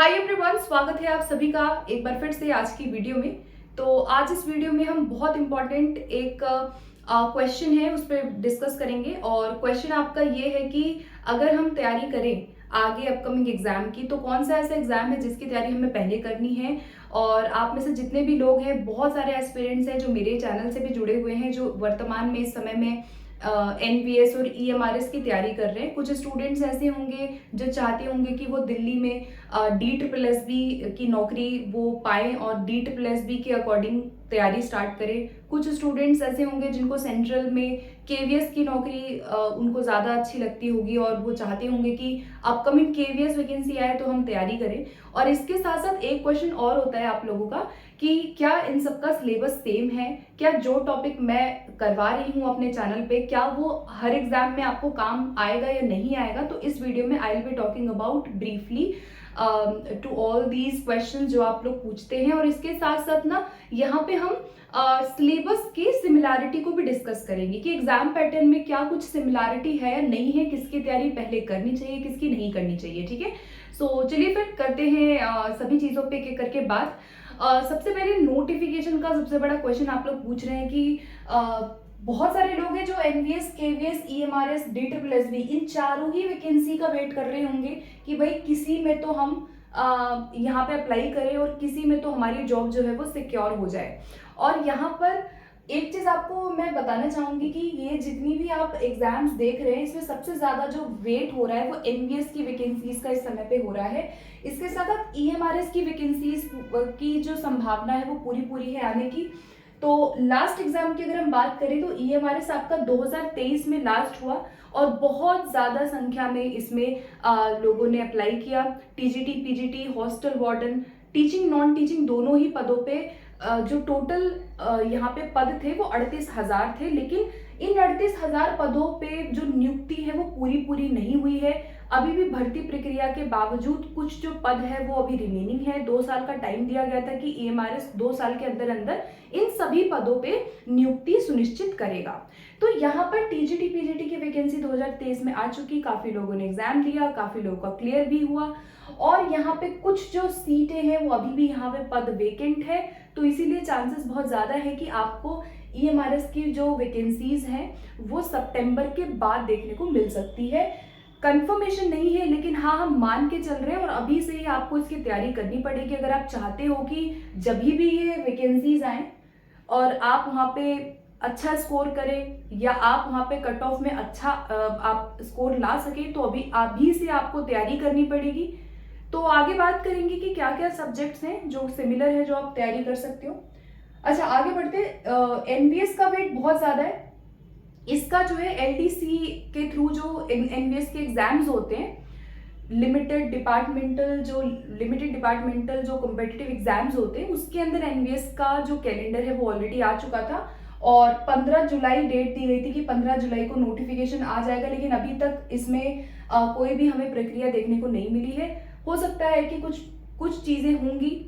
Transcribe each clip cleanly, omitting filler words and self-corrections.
Hi everyone, स्वागत है आप सभी का एक बार फिर से आज की वीडियो में। तो आज इस वीडियो में हम बहुत इम्पॉर्टेंट एक क्वेश्चन है उस पर डिस्कस करेंगे। और क्वेश्चन आपका ये है कि अगर हम तैयारी करें आगे अपकमिंग एग्जाम की, तो कौन सा ऐसा एग्जाम है जिसकी तैयारी हमें पहले करनी है। और आप में से जितने भी लोग हैं, बहुत सारे एस्पिरेंट्स हैं जो मेरे चैनल से भी जुड़े हुए हैं, जो वर्तमान में इस समय में एनवीएस और ईएमआरएस की तैयारी कर रहे हैं। कुछ स्टूडेंट्स ऐसे होंगे जो चाहते होंगे कि वो दिल्ली में DSSB की नौकरी वो पाएं और DSSB के अकॉर्डिंग तैयारी स्टार्ट करें। कुछ स्टूडेंट्स ऐसे होंगे जिनको सेंट्रल में केवीएस की नौकरी उनको ज़्यादा अच्छी लगती होगी और वो चाहते होंगे कि अपकमिंग केवीएस वैकेंसी आए तो हम तैयारी करें। और इसके साथ साथ एक क्वेश्चन और होता है आप लोगों का कि क्या इन सबका सिलेबस सेम है, क्या जो टॉपिक मैं करवा रही हूँ अपने चैनल पे क्या वो हर एग्जाम में आपको काम आएगा या नहीं आएगा। तो इस वीडियो में I will be talking about briefly to all these question जो आप लोग पूछते हैं। और इसके साथ साथ ना यहाँ पे हम सिलेबस की सिमिलैरिटी को भी डिस्कस करेंगे कि एग्जाम पैटर्न में क्या कुछ सिमिलैरिटी है या नहीं है, किसकी तैयारी पहले करनी चाहिए, किसकी नहीं करनी चाहिए। ठीक है, सो चलिए फिर करते हैं सभी चीज़ों पे एक करके बात। सबसे पहले नोटिफिकेशन का सबसे बड़ा क्वेश्चन आप लोग पूछ रहे हैं कि बहुत सारे लोग हैं जो एनवीएस, केवीएस, ईएमआरएस, DSSB इन चारों ही वैकेंसी का वेट कर रहे होंगे कि भाई किसी में तो हम यहाँ पे अप्लाई करें और किसी में तो हमारी जॉब जो है वो सिक्योर हो जाए। और यहाँ पर एक चीज आपको मैं बताना चाहूंगी कि ये जितनी भी आप एग्जाम्स देख रहे हैं इसमें सबसे ज्यादा जो वेट हो रहा है वो एनवीएस की वैकेंसीज का इस समय पे हो रहा है। इसके साथ साथ ईएमआरएस की वैकेंसीज की जो संभावना है वो पूरी पूरी है आने की। तो लास्ट एग्जाम की अगर हम बात करें तो ईएमआरएस आपका 2023 में लास्ट हुआ और बहुत ज़्यादा संख्या में इसमें लोगों ने अप्लाई किया। TGT, PGT, hostel warden, teaching non teaching दोनों ही पदों पे जो टोटल यहाँ पे पद थे वो 38,000 थे। लेकिन इन 38,000 पदों पे जो नियुक्ति है वो पूरी पूरी नहीं हुई है। अभी भी भर्ती प्रक्रिया के बावजूद कुछ जो पद है वो अभी रिमेनिंग है। 2 साल का टाइम दिया गया था कि ईएमआरएस 2 साल के अंदर अंदर इन सभी पदों पे नियुक्ति सुनिश्चित करेगा। तो यहाँ पर टीजीटी, पीजीटी की वैकेंसी 2023 में आ चुकी, काफी लोगों ने एग्जाम दिया, काफी लोगों का क्लियर भी हुआ। और यहाँ पे कुछ जो सीटें हैं वो अभी भी यहाँ पे पद वेकेंट है। तो इसीलिए चांसेस बहुत ज्यादा है कि आपको ईएमआरएस की जो वैकेंसीज हैं वो सितंबर के बाद देखने को मिल सकती है। कंफर्मेशन नहीं है, लेकिन हाँ हम मान के चल रहे हैं और अभी से ही आपको इसकी तैयारी करनी पड़ेगी। अगर आप चाहते हो कि जब भी ये वैकेंसीज आए और आप वहाँ पे अच्छा स्कोर करें या आप वहाँ पे कट ऑफ में अच्छा आप स्कोर ला सके, तो अभी से आपको तैयारी करनी पड़ेगी। तो आगे बात करेंगे कि क्या क्या सब्जेक्ट्स हैं जो सिमिलर है जो आप तैयारी कर सकते हो। अच्छा, आगे बढ़ते। एनवीएस का वेट बहुत ज्यादा है। इसका जो है एलडीसी के थ्रू जो एनवीएस के एग्जाम्स होते हैं, लिमिटेड डिपार्टमेंटल जो कॉम्पिटिटिव एग्जाम्स होते हैं, उसके अंदर एनवीएस का जो कैलेंडर है वो ऑलरेडी आ चुका था और 15 जुलाई डेट दी गई थी कि 15 जुलाई को नोटिफिकेशन आ जाएगा। लेकिन अभी तक इसमें कोई भी हमें प्रक्रिया देखने को नहीं मिली है। हो सकता है कि कुछ चीजें होंगी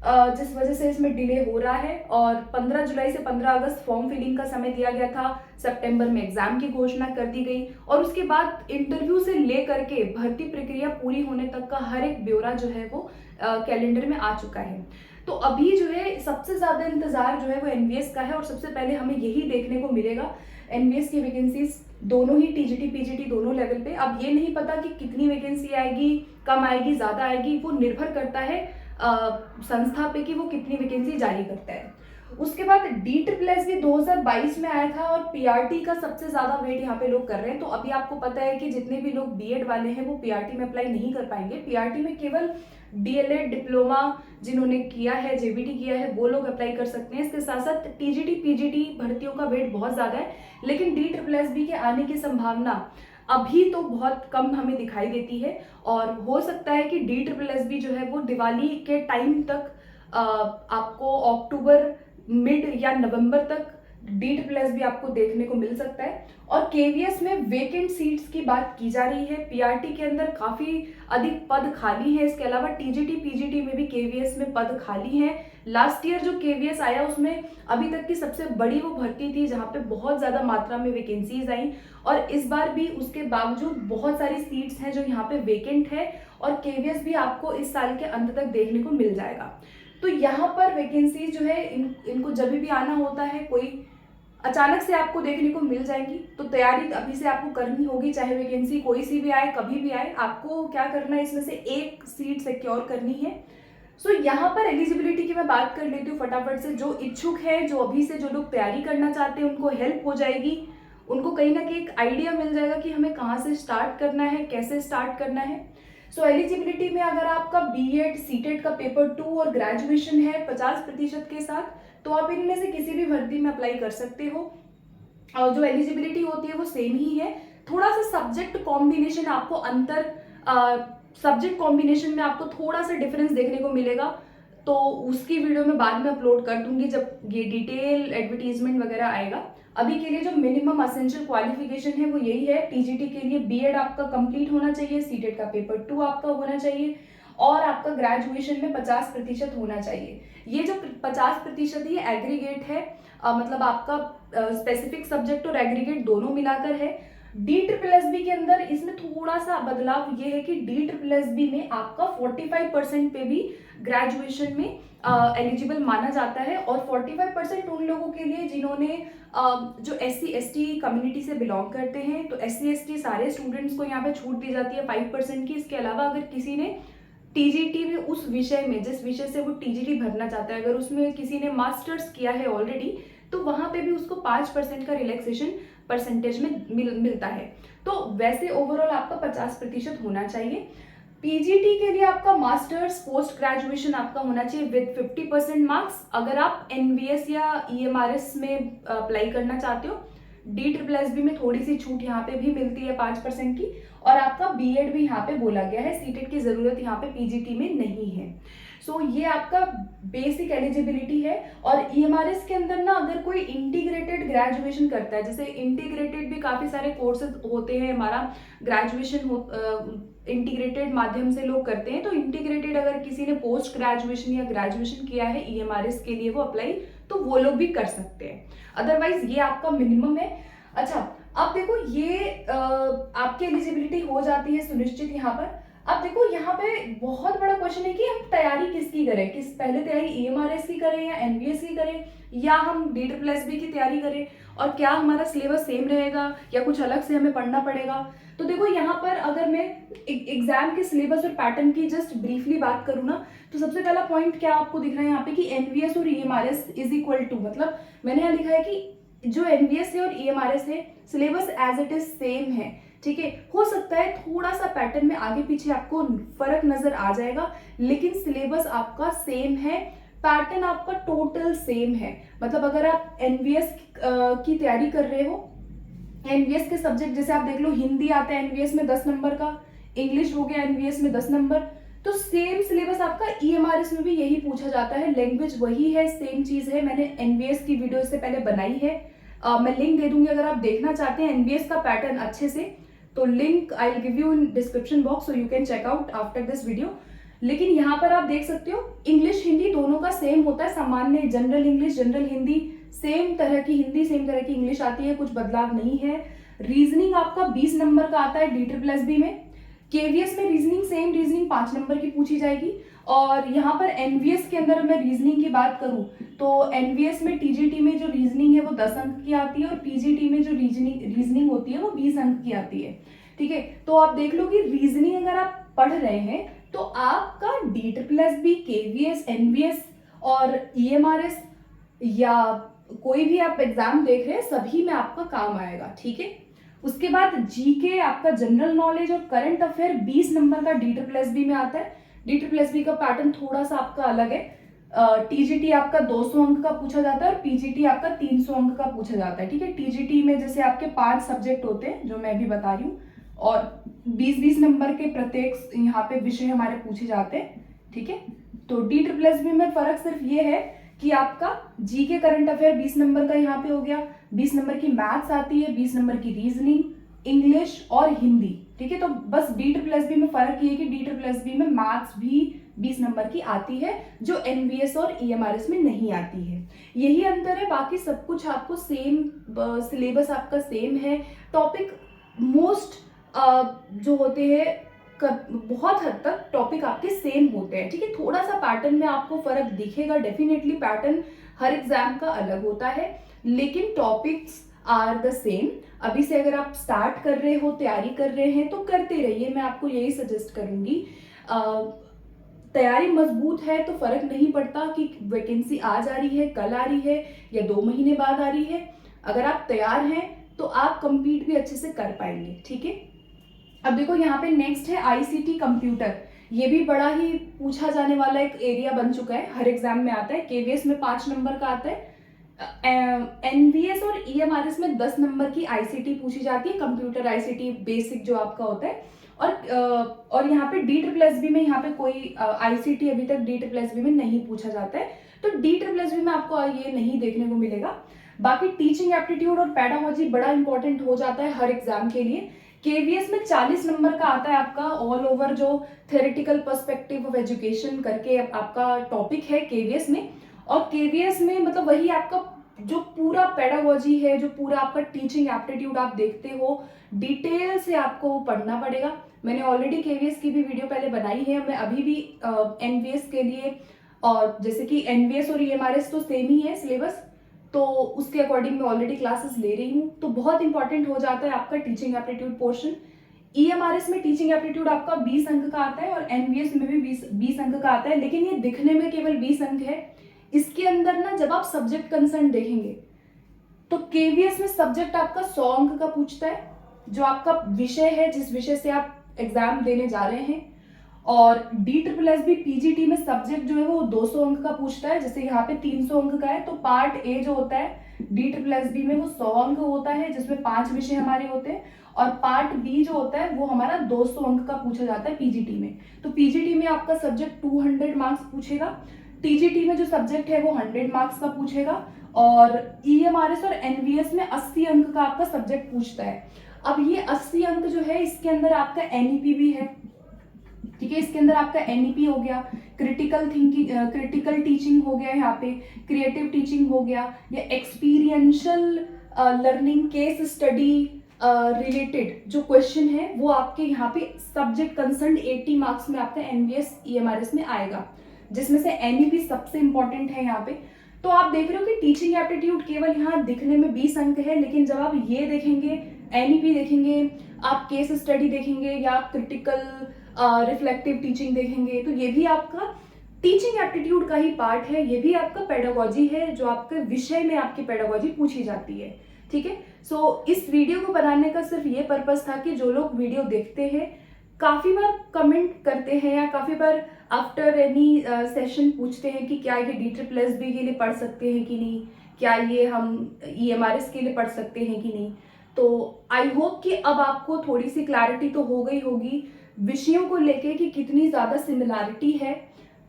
जिस वजह से इसमें डिले हो रहा है। और 15 जुलाई से 15 अगस्त फॉर्म फिलिंग का समय दिया गया था। सितंबर में एग्जाम की घोषणा कर दी गई और उसके बाद इंटरव्यू से लेकर के भर्ती प्रक्रिया पूरी होने तक का हर एक ब्यौरा जो है वो कैलेंडर में आ चुका है। तो अभी जो है सबसे ज्यादा इंतजार जो है वो एनवीएस का है और सबसे पहले हमें यही देखने को मिलेगा। एनवीएस की वैकेंसीज दोनों ही टीजीटी, पीजीटी दोनों लेवल पे। अब ये नहीं पता कि कितनी वैकेंसी आएगी, कम आएगी, ज्यादा आएगी, वो निर्भर करता है संस्था पे कि वो कितनी वैकेंसी जारी करता है। उसके बाद DSSB 2022 में आया था और पीआरटी का सबसे ज्यादा वेट यहाँ पे लोग कर रहे हैं। तो अभी आपको पता है कि जितने भी लोग बीएड वाले हैं वो पीआरटी में अप्लाई नहीं कर पाएंगे। पीआरटी में केवल डीएलएड, डिप्लोमा जिन्होंने किया है, जेबीटी किया है, वो लोग अप्लाई कर सकते हैं। इसके साथ साथ टीजीटी, पीजीटी भर्तियों का वेट बहुत ज्यादा है। लेकिन DSSB के आने की संभावना अभी तो बहुत कम हमें दिखाई देती है और हो सकता है कि DSSB जो है वो दिवाली के टाइम तक आपको अक्टूबर मिड या नवंबर तक DSSB आपको देखने को मिल सकता है। और केवीएस में वेकेंट सीट्स की बात की जा रही है। पीआरटी के अंदर काफी अधिक पद खाली है। इसके अलावा टीजीटी, पीजीटी में भी केवीएस में पद खाली हैं। लास्ट ईयर जो केवीएस आया उसमें अभी तक की सबसे बड़ी वो भर्ती थी जहां पे बहुत ज्यादा मात्रा में वैकेंसीज आई और इस बार भी उसके बावजूद बहुत सारी सीट्स हैं जो यहाँ पे वेकेंट है और केवीएस भी आपको इस साल के अंत तक देखने को मिल जाएगा। तो यहाँ पर वैकेंसी जो है इनको जब भी आना होता है कोई अचानक से आपको देखने को मिल जाएंगी। तो तैयारी अभी से आपको करनी होगी, चाहे वैकेंसी कोई सी भी आए, कभी भी आए, आपको क्या करना है, इसमें से एक सीट सिक्योर करनी है। सो यहाँ पर एलिजिबिलिटी की मैं बात कर लेती हूँ फटाफट से। जो इच्छुक है, जो अभी से जो लोग तैयारी करना चाहते हैं, उनको हेल्प हो जाएगी, उनको कहीं ना कहीं एक आइडिया मिल जाएगा कि हमें कहाँ से स्टार्ट करना है, कैसे स्टार्ट करना है। सो एलिजिबिलिटी में अगर आपका बीएड सीटेट का पेपर 2 और ग्रेजुएशन है 50% के साथ, तो आप इनमें से किसी भी भर्ती में अप्लाई कर सकते हो। और जो एलिजिबिलिटी होती है वो सेम ही है। थोड़ा सा सब्जेक्ट कॉम्बिनेशन आपको सब्जेक्ट कॉम्बिनेशन में आपको थोड़ा सा डिफरेंस देखने को मिलेगा, तो उसकी वीडियो मैं बाद में अपलोड कर दूंगी जब ये डिटेल एडवर्टीजमेंट वगैरह आएगा। अभी के लिए जो मिनिमम असेंशियल क्वालिफिकेशन है वो यही है। टीजीटी के लिए बीएड आपका कंप्लीट होना चाहिए, सीटेट का पेपर 2 आपका होना चाहिए और आपका ग्रेजुएशन में 50% होना चाहिए। ये जो 50% ये एग्रीगेट है, मतलब आपका स्पेसिफिक सब्जेक्ट और एग्रीगेट दोनों मिलाकर है। DSSB के अंदर इसमें थोड़ा सा बदलाव ये है कि DSSB में आपका 45% पे भी ग्रेजुएशन में एलिजिबल माना जाता है, और 45% उन लोगों के लिए जिन्होंने जो SC/ST कम्युनिटी से बिलोंग करते हैं। तो SC/ST सारे स्टूडेंट्स को यहाँ पे छूट दी जाती है 5% की। इसके अलावा अगर किसी ने टीजीटी में उस विषय में, जिस विषय से वो टीजीटी भरना चाहता है, अगर उसमें किसी ने मास्टर्स किया है ऑलरेडी, तो वहां पे भी उसको 5% का रिलैक्सेशन परसेंटेज में मिलता है। तो वैसे ओवरऑल आपका 50% होना चाहिए। पीजीटी के लिए आपका मास्टर्स पोस्ट ग्रेजुएशन आपका होना चाहिए विद 50% मार्क्स, अगर आप एनवीएस या ईएमआरएस में अप्लाई करना चाहते हो। DSSB में थोड़ी सी छूट यहाँ पे भी मिलती है 5% की, और आपका बीएड भी यहाँ पे बोला गया है, सीटेट की जरूरत यहाँ पे पीजीटी में नहीं है। सो ये आपका बेसिक एलिजिबिलिटी है। और ईएमआरएस के अंदर ना अगर कोई इंटीग्रेटेड ग्रेजुएशन करता है, जैसे इंटीग्रेटेड भी काफी सारे कोर्सेज होते हैं, हमारा ग्रेजुएशन इंटीग्रेटेड माध्यम से लोग करते हैं। तो इंटीग्रेटेड अगर किसी ने पोस्ट ग्रेजुएशन या ग्रेजुएशन किया है ईएमआरएस के लिए वो अप्लाई, तो वो लोग भी कर सकते हैं। अदरवाइज ये आपका मिनिमम है। अच्छा, अब देखो ये आपकी एलिजिबिलिटी हो जाती है सुनिश्चित यहाँ पर। अब देखो यहाँ पे बहुत बड़ा क्वेश्चन है कि हम तैयारी किसकी करें, पहले तैयारी ईएमआरएस की करें या एनवीएस की करें या हम DSSB की तैयारी करें, और क्या हमारा सिलेबस सेम रहेगा या कुछ अलग से हमें पढ़ना पड़ेगा। तो देखो यहाँ पर अगर मैं एग्जाम के सिलेबस और पैटर्न की जस्ट ब्रीफली बात करूँ ना, तो सबसे पहला पॉइंट क्या आपको दिख रहा है यहाँ पे कि एनवीएस और ईएमआरएस इज इक्वल टू, मतलब मैंने यहाँ लिखा है कि जो एनवीएस है और ईएमआरएस है syllabus as it is same है। ठीक है, हो सकता है थोड़ा सा पैटर्न में आगे पीछे आपको फर्क नजर आ जाएगा, लेकिन सिलेबस आपका सेम है, पैटर्न आपका टोटल सेम है। मतलब अगर आप एनवीएस की तैयारी कर रहे हो, एनवीएस के सब्जेक्ट जैसे आप देख लो, हिंदी आता है एनवीएस में 10 नंबर का, इंग्लिश हो गया एनवीएस में 10 नंबर, तो सेम सिलेबस आपका ईएमआरएस में भी यही पूछा जाता है, लैंग्वेज वही है, सेम चीज है। मैंने एनवीएस की वीडियो इससे पहले बनाई है, मैं लिंक दे दूंगी अगर आप देखना चाहते हैं एनवीएस का पैटर्न अच्छे से, तो link I will give you in description box, so you can check out after this video. लेकिन यहाँ पर आप देख सकते हो इंग्लिश हिंदी दोनों का सेम होता है, सामान्य general English general Hindi, same तरह की हिंदी सेम तरह की इंग्लिश आती है, कुछ बदलाव नहीं है। रीजनिंग आपका 20 नंबर का आता है DSSB में, केवीएस में रीजनिंग सेम रीजनिंग 5 नंबर की पूछी जाएगी। और यहाँ पर एनवीएस के अंदर मैं रीजनिंग की बात करूं तो एनवीएस में टीजीटी में जो रीजनिंग है वो 10 अंक की आती है, और पीजीटी में जो रीजनिंग होती है वो 20 अंक की आती है। ठीक है, तो आप देख लो कि रीजनिंग अगर आप पढ़ रहे हैं तो आपका DSSB, केवीएस, एनवीएस और ईएमआरएस या कोई भी आप एग्जाम देख रहे हैं सभी में आपका काम आएगा। ठीक है, उसके बाद जीके आपका जनरल नॉलेज और करंट अफेयर 20 नंबर का DSSB में आता है। DSSB का पैटर्न थोड़ा सा आपका अलग है, टीजीटी आपका 200 अंक का पूछा जाता है और पीजीटी आपका 300 अंक का पूछा जाता है। ठीक है, टीजीटी में जैसे आपके 5 सब्जेक्ट होते हैं जो मैं भी बता रही हूँ, और 20-20 नंबर के प्रत्येक यहाँ पे विषय हमारे पूछे जाते हैं। ठीक है, तो DSSB में फर्क सिर्फ ये है कि आपका जीके करंट अफेयर 20 नंबर का यहाँ पे हो गया, 20 नंबर की मैथ्स आती है, 20 नंबर की रीजनिंग, इंग्लिश और हिंदी। ठीक है, तो बस DSSB में फर्क ये है कि DSSB में मैथ्स भी 20 नंबर की आती है जो एनवीएस और ईएमआरएस में नहीं आती है। यही अंतर है, बाकी सब कुछ आपको सेम, सिलेबस आपका सेम है। टॉपिक मोस्ट जो होते हैं बहुत हद तक टॉपिक आपके सेम होते हैं, ठीक है। थोड़ा सा पैटर्न में आपको फर्क दिखेगा, डेफिनेटली पैटर्न हर एग्जाम का अलग होता है, लेकिन टॉपिक्स आर द सेम। अभी से अगर आप स्टार्ट कर रहे हो, तैयारी कर रहे हैं, तो करते रहिए, मैं आपको यही सजेस्ट करूंगी। तैयारी मजबूत है तो फर्क नहीं पड़ता कि वैकेंसी आज आ रही है, कल आ रही है या 2 महीने बाद आ रही है। अगर आप तैयार हैं तो आप कंप्लीट भी अच्छे से कर पाएंगे, ठीक है। अब देखो यहाँ पे नेक्स्ट है आईसीटी कंप्यूटर। ये भी बड़ा ही पूछा जाने वाला एक एरिया बन चुका है, हर एग्जाम में आता है। केवीएस में 5 नंबर का आता है, एनवीएस और ईएमआरएस में 10 नंबर की आईसीटी पूछी जाती है, कंप्यूटर आईसीटी बेसिक जो आपका होता है। और यहाँ पे DSSB में यहाँ पे कोई आईसीटी अभी तक DSSB में नहीं पूछा जाता है, तो DSSB में आपको ये नहीं देखने को मिलेगा। बाकी टीचिंग एप्टीट्यूड और पेडागोजी बड़ा इंपॉर्टेंट हो जाता है हर एग्जाम के लिए। केवीएस में 40 नंबर का आता है आपका ऑल ओवर, जो थ्योरेटिकल पर्सपेक्टिव ऑफ एजुकेशन करके आपका टॉपिक है केवीएस में। और केवीएस में मतलब वही आपका जो पूरा पेडागोजी है, जो पूरा आपका टीचिंग एप्टीट्यूड आप देखते हो, डिटेल से आपको पढ़ना पड़ेगा। मैंने ऑलरेडी केवीएस की भी वीडियो पहले बनाई है, मैं अभी भी एनवीएस के लिए, और जैसे कि एनवीएस और ईएमआरएस तो सेम ही है सिलेबस, तो उसके अकॉर्डिंग मैं ऑलरेडी क्लासेस ले रही हूँ। तो बहुत इंपॉर्टेंट हो जाता है आपका टीचिंग एप्टीट्यूड पोर्शन। ईएमआरएस में टीचिंग एप्टीट्यूड आपका 20 अंक का आता है और एनवीएस में भी 20 अंक का आता है, लेकिन ये दिखने में केवल 20 अंक है। इसके अंदर ना जब आप सब्जेक्ट कंसर्न देखेंगे तो केवीएस में सब्जेक्ट आपका 100 अंक का पूछता है, जो आपका विषय है, जिस विषय से आप एग्जाम देने जा रहे हैं। और DSSB पीजीटी में सब्जेक्ट जो है वो 200 अंक का पूछता है, जैसे यहाँ पे 300 अंक का है। तो पार्ट ए जो होता है DSSB में वो 100 अंक होता है, जिसमें 5 विषय हमारे होते हैं। और पार्ट बी जो होता है वो हमारा 200 अंक का पूछा जाता है पीजीटी में। तो पीजीटी में आपका सब्जेक्ट 200 मार्क्स पूछेगा, टीजीटी में जो सब्जेक्ट है वो 100 मार्क्स का पूछेगा। और ईएमआरएस और एनवीएस में 80 अंक का आपका सब्जेक्ट पूछता है। अब ये 80 अंक जो है, इसके अंदर आपका एनईपी भी है, ठीक है। इसके अंदर आपका एनईपी हो गया, क्रिटिकल थिंकिंग, क्रिटिकल टीचिंग हो गया, यहाँ पे क्रिएटिव टीचिंग हो गया, या experiential learning, case study related जो क्वेश्चन है वो आपके यहाँ पे सब्जेक्ट कंसर्न 80 मार्क्स में आपका एनवीएस ईएमआरएस में आएगा, जिसमें से एनईपी सबसे इंपॉर्टेंट है यहाँ पे। तो आप देख रहे हो कि टीचिंग एप्टीट्यूड केवल यहाँ दिखने में 20 अंक है, लेकिन जब आप ये देखेंगे, एनईपी देखेंगे, आप केस स्टडी देखेंगे, या क्रिटिकल रिफ्लेक्टिव टीचिंग देखेंगे, तो ये भी आपका टीचिंग एप्टीट्यूड का ही पार्ट है, ये भी आपका पेडागोजी है, जो आपके विषय में आपकी पेडागोजी पूछी जाती है, ठीक है। सो इस वीडियो को बनाने का सिर्फ ये पर्पस था कि जो लोग वीडियो देखते हैं, काफी बार कमेंट करते हैं या काफी बार आफ्टर एनी सेशन पूछते हैं कि क्या ये DSSB के लिए पढ़ सकते हैं कि नहीं, क्या ये हम ईएमआरएस के लिए पढ़ सकते हैं कि नहीं। तो आई होप कि अब आपको थोड़ी सी क्लैरिटी तो हो गई होगी विषयों को लेके कि कितनी ज़्यादा सिमिलैरिटी है।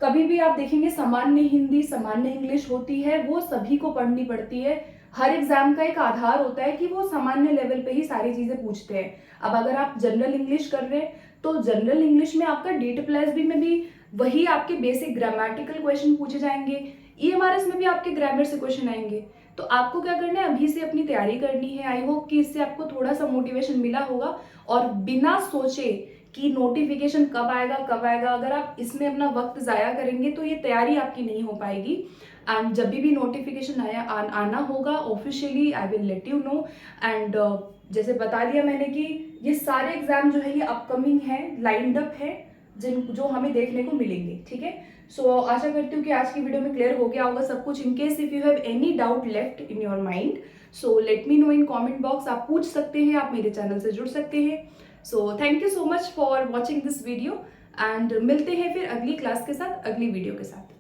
कभी भी आप देखेंगे सामान्य हिंदी, सामान्य इंग्लिश होती है, वो सभी को पढ़नी पड़ती है। हर एग्जाम का एक आधार होता है कि वो सामान्य लेवल पे ही सारी चीज़ें पूछते हैं। अब अगर आप जनरल इंग्लिश कर रहे हैं तो जनरल इंग्लिश में आपका DSSB में भी वही आपके बेसिक ग्रामेटिकल क्वेश्चन पूछे जाएंगे, ईएमआरएस में भी आपके ग्रामर से क्वेश्चन आएंगे। तो आपको क्या करना है, अभी से अपनी तैयारी करनी है। आई होप कि इससे आपको थोड़ा सा मोटिवेशन मिला होगा, और बिना सोचे कि नोटिफिकेशन कब आएगा कब आएगा, अगर आप इसमें अपना वक्त ज़ाया करेंगे तो ये तैयारी आपकी नहीं हो पाएगी। एंड जब भी नोटिफिकेशन आना होगा officially, I will let you know. And जैसे बता दिया मैंने कि ये सारे एग्जाम जो है ये अपकमिंग है, लाइंड अप है, जो हमें देखने को मिलेंगे, ठीक है। सो आशा करती हूँ कि आज की वीडियो में क्लियर हो गया होगा सब कुछ। In case if you have any doubt left in your mind, so let me know in comment box. आप पूछ सकते हैं, आप मेरे चैनल से जुड़ सकते हैं। So thank you so much for watching this video, and मिलते हैं फिर अगली क्लास के साथ, अगली वीडियो के साथ।